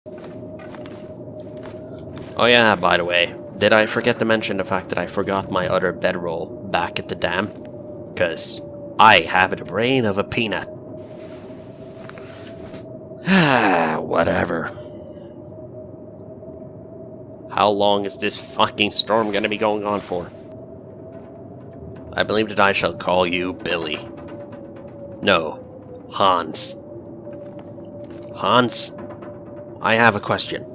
Oh yeah, by the way, did I forget to mention the fact that I forgot my other bedroll back at the dam? Because I have the brain of a peanut. Whatever. How long is this fucking storm gonna be going on for? I believe that I shall call you Billy. No, Hans. Hans, I have a question.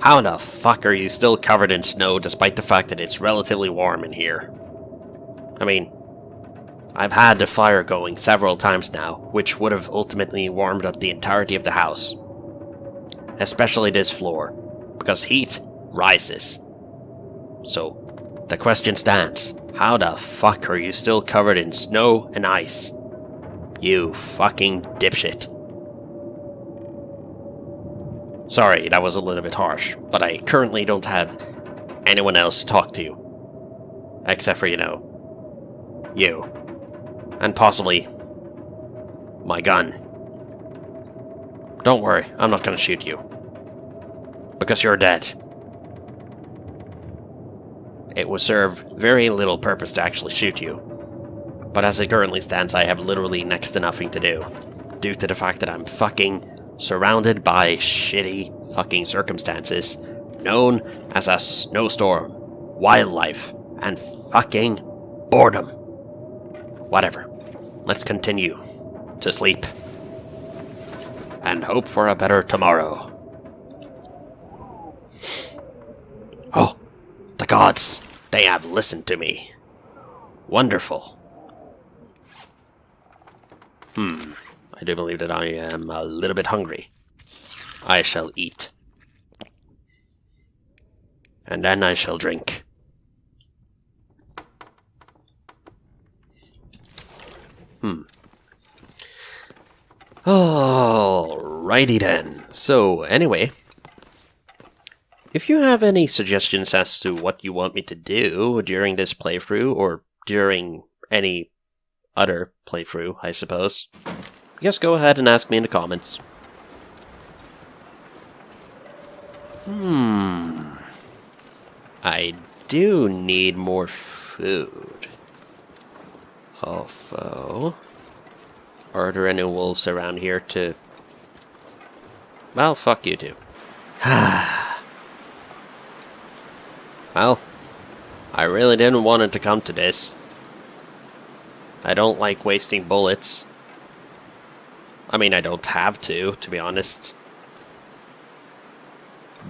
How the fuck are you still covered in snow despite the fact that it's relatively warm in here? I mean, I've had the fire going several times now, which would have ultimately warmed up the entirety of the house. Especially this floor, because heat rises. So, the question stands, how the fuck are you still covered in snow and ice? You fucking dipshit. Sorry, that was a little bit harsh, but I currently don't have anyone else to talk to. Except for, you. And possibly my gun. Don't worry, I'm not gonna shoot you. Because you're dead. It would serve very little purpose to actually shoot you. But as it currently stands, I have literally next to nothing to do. Due to the fact that I'm fucking surrounded by shitty fucking circumstances known as a snowstorm, wildlife, and fucking boredom. Whatever. Let's continue to sleep and hope for a better tomorrow. Oh, the gods, they have listened to me. Wonderful. I do believe that I am a little bit hungry. I shall eat. And then I shall drink. Alrighty then. So, anyway, if you have any suggestions as to what you want me to do during this playthrough, or during any other playthrough, I suppose, just go ahead and ask me in the comments. I do need more food. Although, are there any wolves around here to... Well, fuck you too. Well, I really didn't want it to come to this. I don't like wasting bullets. I mean, I don't have to be honest.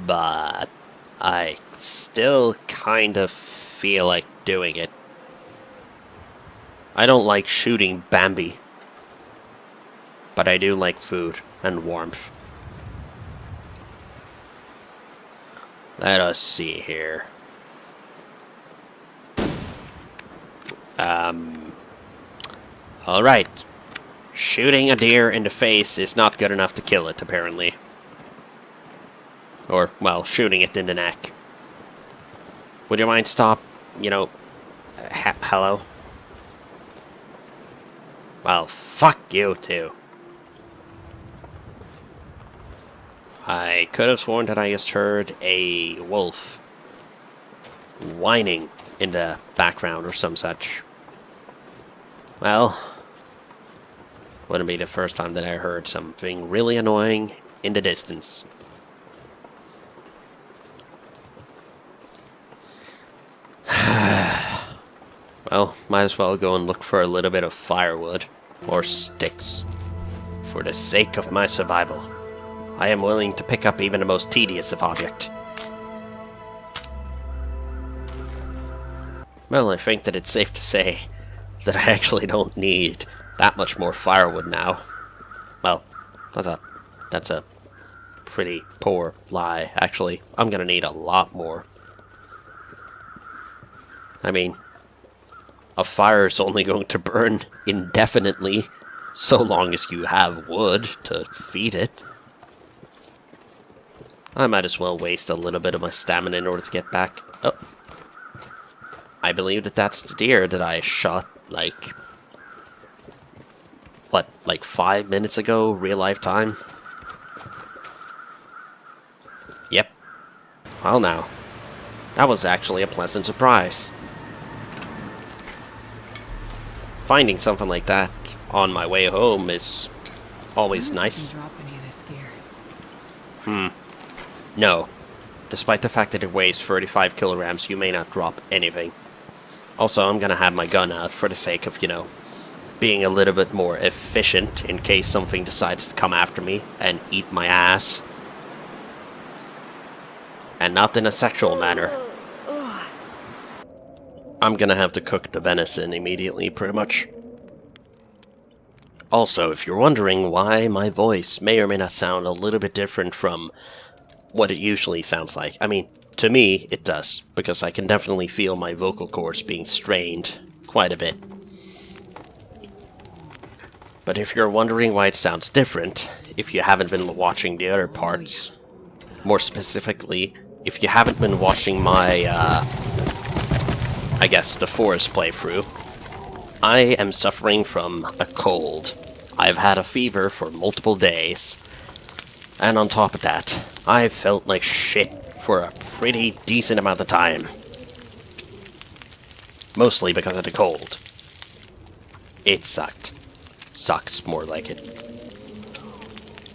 But I still kind of feel like doing it. I don't like shooting Bambi. But I do like food and warmth. Let us see here. Alright. Shooting a deer in the face is not good enough to kill it, apparently. Or, well, shooting it in the neck. Would you mind stop, hello? Well, fuck you too. I could have sworn that I just heard a wolf whining in the background or some such. Well, wouldn't be the first time that I heard something really annoying in the distance. Well, might as well go and look for a little bit of firewood or sticks. For the sake of my survival, I am willing to pick up even the most tedious of objects. Well, I think that it's safe to say that I actually don't need that much more firewood now. Well, that's a pretty poor lie. Actually, I'm gonna need a lot more. I mean, a fire is only going to burn indefinitely, so long as you have wood to feed it. I might as well waste a little bit of my stamina in order to get back. Oh. I believe that that's the deer that I shot, like 5 minutes ago, real life time? Yep. Well now, that was actually a pleasant surprise. Finding something like that on my way home is always nice. Drop any of this gear. No. Despite the fact that it weighs 35 kilograms, you may not drop anything. Also, I'm gonna have my gun out for the sake of, you know, being a little bit more efficient in case something decides to come after me and eat my ass. And not in a sexual manner. I'm gonna have to cook the venison immediately, pretty much. Also, if you're wondering why my voice may or may not sound a little bit different from what it usually sounds like, I mean, to me, it does, because I can definitely feel my vocal cords being strained quite a bit. But if you're wondering why it sounds different, if you haven't been watching the other parts, more specifically, if you haven't been watching my, I guess, the forest playthrough, I am suffering from a cold. I've had a fever for multiple days, and on top of that, I've felt like shit for a pretty decent amount of time. Mostly because of the cold. It sucked. Sucks, more like it.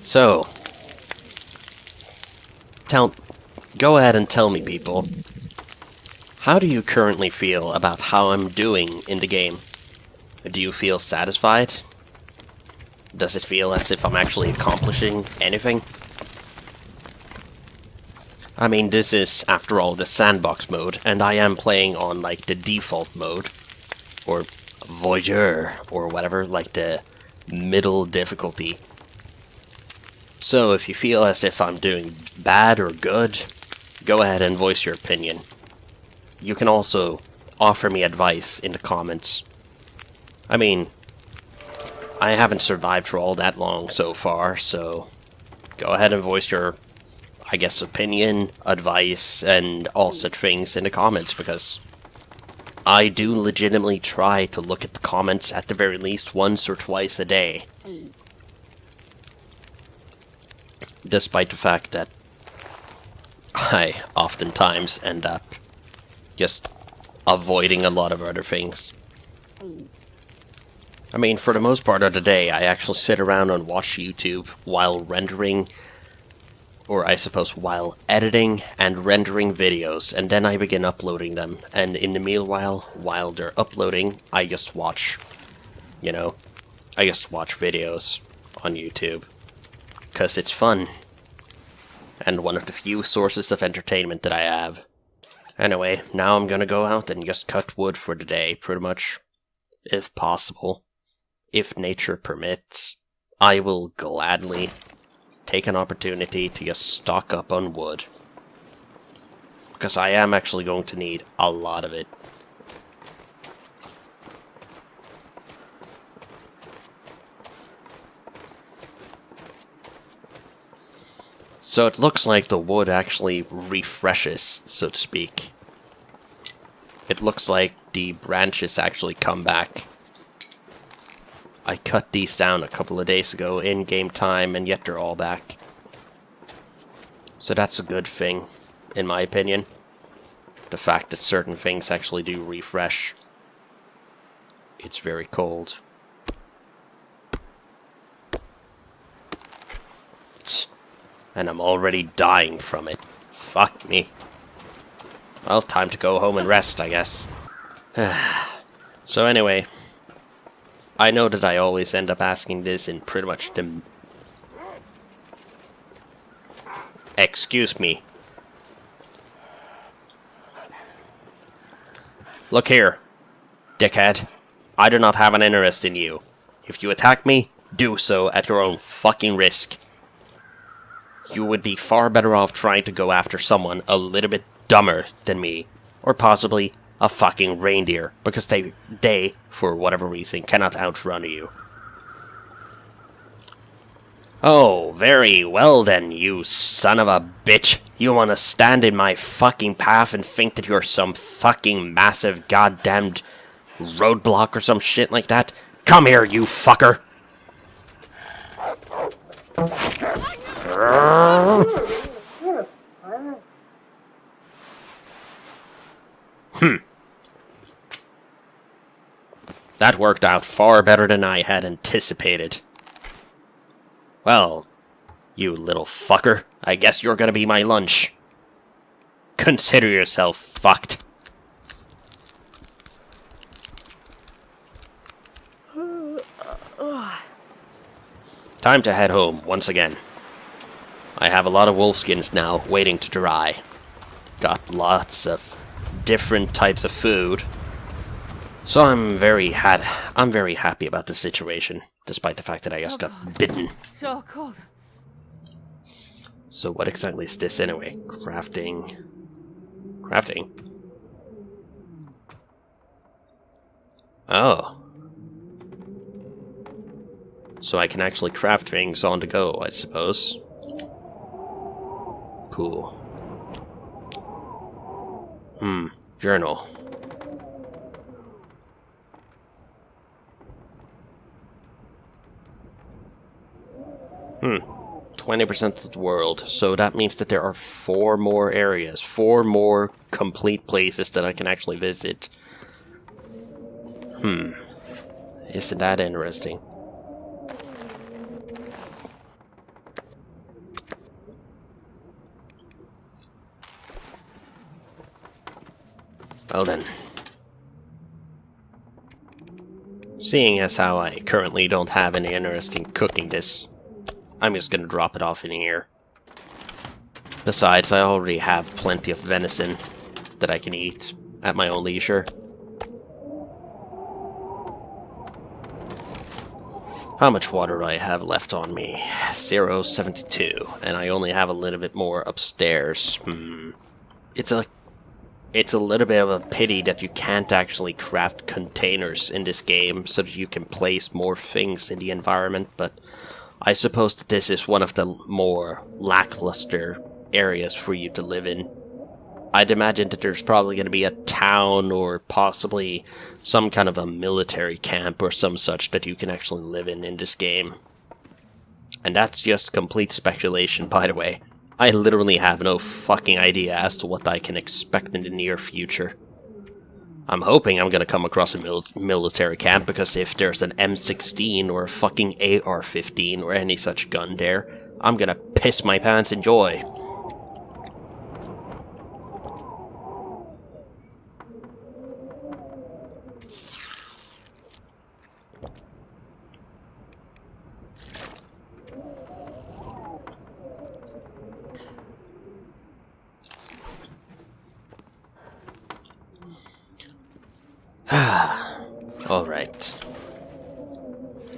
So, go ahead and tell me, people, how do you currently feel about how I'm doing in the game? Do you feel satisfied? Does it feel as if I'm actually accomplishing anything? I mean, this is, after all, the sandbox mode, and I am playing on, like, the default mode, or Voyeur, or whatever, like the middle difficulty. So, if you feel as if I'm doing bad or good, go ahead and voice your opinion. You can also offer me advice in the comments. I mean, I haven't survived for all that long so far, so go ahead and voice your, I guess, opinion, advice, and all such things in the comments, because I do legitimately try to look at the comments at the very least once or twice a day. Despite the fact that I oftentimes end up just avoiding a lot of other things. I mean, for the most part of the day, I actually sit around and watch YouTube while rendering, or I suppose while editing and rendering videos, and then I begin uploading them, and in the meanwhile, while they're uploading, I just watch, you know, I just watch videos on YouTube, because it's fun, and one of the few sources of entertainment that I have. Anyway, now I'm gonna go out and just cut wood for the day, pretty much, if possible. If nature permits, I will gladly take an opportunity to just stock up on wood. Because I am actually going to need a lot of it. So it looks like the wood actually refreshes, so to speak. It looks like the branches actually come back. I cut these down a couple of days ago in game time, and yet they're all back. So that's a good thing, in my opinion. The fact that certain things actually do refresh. It's very cold. And I'm already dying from it. Fuck me. Well, time to go home and rest, I guess. So anyway, I know that I always end up asking this in pretty much the... Excuse me. Look here, dickhead. I do not have an interest in you. If you attack me, do so at your own fucking risk. You would be far better off trying to go after someone a little bit dumber than me. Or possibly a fucking reindeer, because they, for whatever reason, cannot outrun you. Oh, very well then, you son of a bitch. You wanna stand in my fucking path and think that you're some fucking massive goddamned roadblock or some shit like that? Come here, you fucker! That worked out far better than I had anticipated. Well, you little fucker, I guess you're gonna be my lunch. Consider yourself fucked. Time to head home once again. I have a lot of wolf skins now waiting to dry. Got lots of different types of food. So I'm very happy about the situation, despite the fact that I just got bitten. So cold. So what exactly is this anyway? Crafting. Oh. So I can actually craft things on the go, I suppose. Cool. Journal. 20% of the world. So that means that there are 4 more areas. 4 more complete places that I can actually visit. Isn't that interesting? Well then. Seeing as how I currently don't have any interest in cooking this, I'm just gonna drop it off in here. Besides, I already have plenty of venison that I can eat at my own leisure. How much water do I have left on me? 0.72, and I only have a little bit more upstairs. It's a little bit of a pity that you can't actually craft containers in this game so that you can place more things in the environment, but I suppose that this is one of the more lackluster areas for you to live in. I'd imagine that there's probably going to be a town or possibly some kind of a military camp or some such that you can actually live in this game. And that's just complete speculation, by the way. I literally have no fucking idea as to what I can expect in the near future. I'm hoping I'm gonna come across a military camp, because if there's an M16 or a fucking AR-15 or any such gun there, I'm gonna piss my pants in joy. Alright.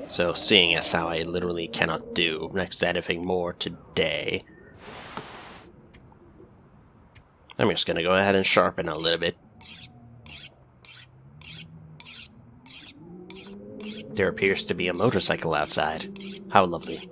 So, seeing as how I literally cannot do next to anything more today, I'm just gonna go ahead and sharpen a little bit. There appears to be a motorcycle outside. How lovely.